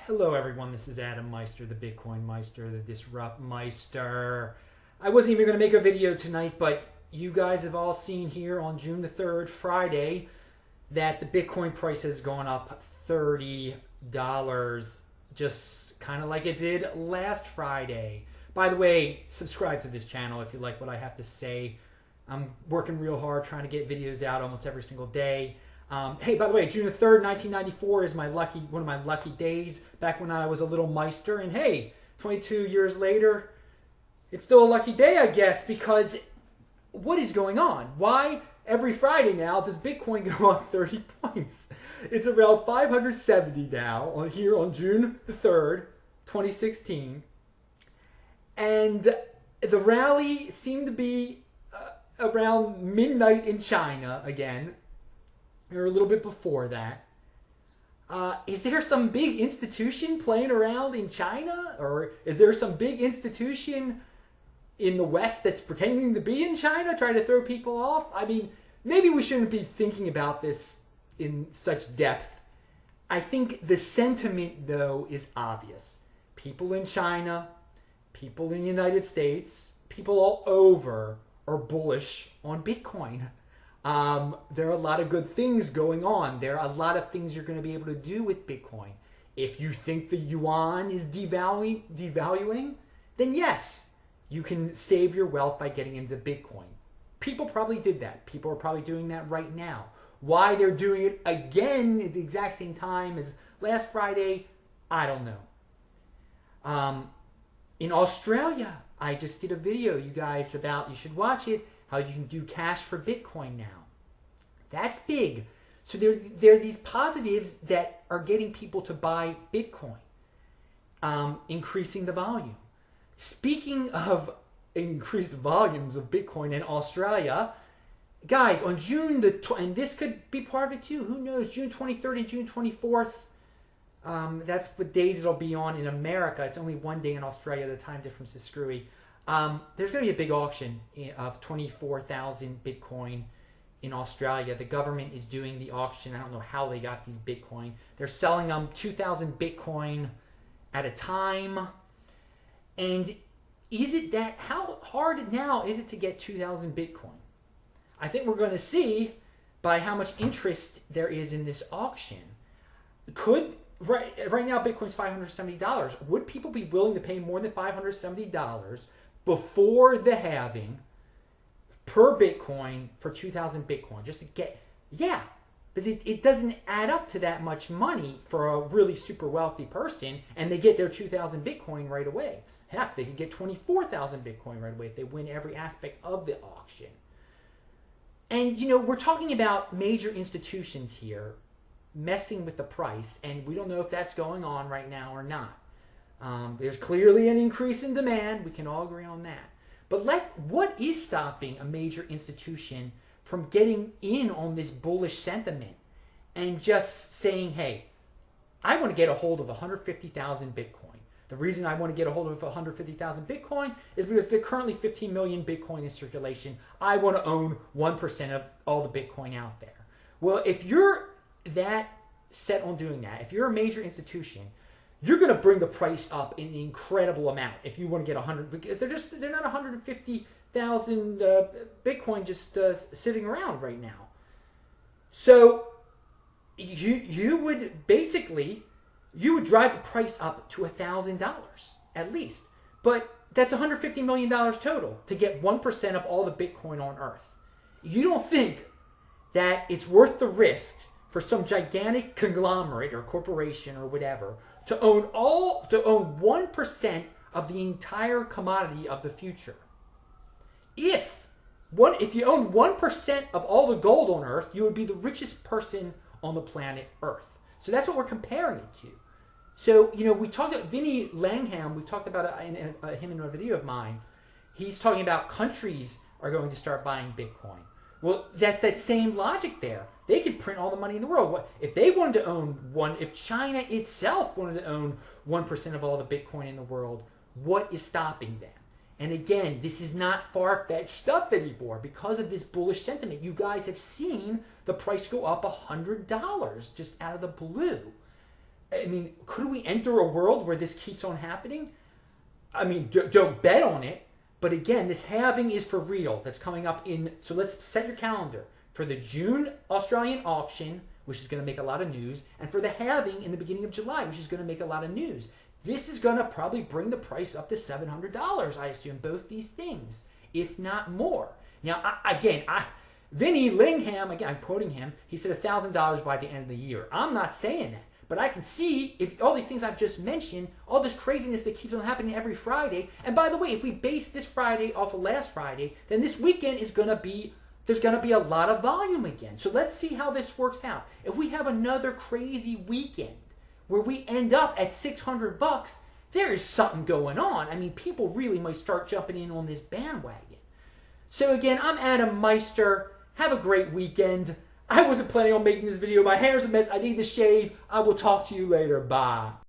Hello everyone, this is Adam Meister, the Bitcoin Meister, the Disrupt Meister. I wasn't even going to make a video tonight, but you guys have all seen here on June the 3rd, Friday, that the Bitcoin price has gone up $30, just kind of like it did last Friday. By the way, subscribe to this channel if you like what I have to say. I'm working real hard trying to get videos out almost every single day. Hey, by the way, June the 3rd, 1994 is one of my lucky days, back when I was a little Meister. And hey, 22 years later, it's still a lucky day, I guess, because what is going on? Why every Friday now does Bitcoin go up 30 points? It's around 570 now here on June the 3rd, 2016. And the rally seemed to be around midnight in China again, or a little bit before that. Is there some big institution playing around in China? Or is there some big institution in the West that's pretending to be in China, trying to throw people off? I mean, maybe we shouldn't be thinking about this in such depth. I think the sentiment, though, is obvious. People in China, people in the United States, people all over are bullish on Bitcoin. There are a lot of good things going on. There are a lot of things you're going to be able to do with Bitcoin. If you think the yuan is devaluing, then yes, you can save your wealth by getting into Bitcoin. People probably did that. People are probably doing that right now. Why they're doing it again at the exact same time as last Friday, I don't know. In Australia, I just did a video, you guys, about, you should watch it, how you can do cash for Bitcoin now. That's big. So there are these positives that are getting people to buy Bitcoin, increasing the volume. Speaking of increased volumes of Bitcoin in Australia, guys, on June and this could be part of it too, who knows, June 23rd and June 24th, that's what days it'll be on in America. It's only one day in Australia. The time difference is screwy. There's going to be a big auction of 24,000 Bitcoin in Australia. The government is doing the auction. I don't know how they got these Bitcoin. They're selling them 2,000 Bitcoin at a time. And is it that, how hard now is it to get 2,000 Bitcoin? I think we're going to see by how much interest there is in this auction. Right now, Bitcoin's $570. Would people be willing to pay more than $570 before the halving per Bitcoin for 2,000 Bitcoin? Just to get, yeah, because it doesn't add up to that much money for a really super wealthy person, and they get their 2,000 Bitcoin right away. Heck, they could get 24,000 Bitcoin right away if they win every aspect of the auction. And, you know, we're talking about major institutions here messing with the price, and we don't know if that's going on right now or not. There's clearly an increase in demand. We can all agree on that. But what is stopping a major institution from getting in on this bullish sentiment and just saying, hey, I want to get a hold of 150,000 Bitcoin. The reason I want to get a hold of 150,000 Bitcoin is because there are currently 15 million Bitcoin in circulation. I want to own 1% of all the Bitcoin out there. Well, if you're that set on doing that, if you're a major institution, you're going to bring the price up in an incredible amount if you want to get 100, because they're not 150,000 Bitcoin just sitting around right now. So you would drive the price up to $1,000 at least, but that's $150 million total to get 1% of all the Bitcoin on Earth. You don't think that it's worth the risk for some gigantic conglomerate or corporation or whatever to own 1% of the entire commodity of the future? If you own 1% of all the gold on Earth, you would be the richest person on the planet Earth. So that's what we're comparing it to. So, you know, we talked about Vinny Langham. We talked about him in a video of mine. He's talking about countries are going to start buying Bitcoin. Well, that's that same logic there. They could print all the money in the world. If they wanted to own if China itself wanted to own 1% of all the Bitcoin in the world, what is stopping them? And again, this is not far-fetched stuff anymore because of this bullish sentiment. You guys have seen the price go up $100 just out of the blue. I mean, could we enter a world where this keeps on happening? I mean, don't bet on it. But again, this halving is for real. That's coming up in, so let's set your calendar for the June Australian auction, which is going to make a lot of news, and for the halving in the beginning of July, which is going to make a lot of news. This is going to probably bring the price up to $700, I assume, both these things, if not more. Now, Vinny Lingham, again, I'm quoting him, he said $1,000 by the end of the year. I'm not saying that. But I can see, if all these things I've just mentioned, all this craziness that keeps on happening every Friday. And by the way, if we base this Friday off of last Friday, then this weekend is going to be, there's going to be a lot of volume again. So let's see how this works out. If we have another crazy weekend where we end up at $600, there is something going on. I mean, people really might start jumping in on this bandwagon. So again, I'm Adam Meister. Have a great weekend. I wasn't planning on making this video. My hair's a mess. I need to shave. I will talk to you later. Bye.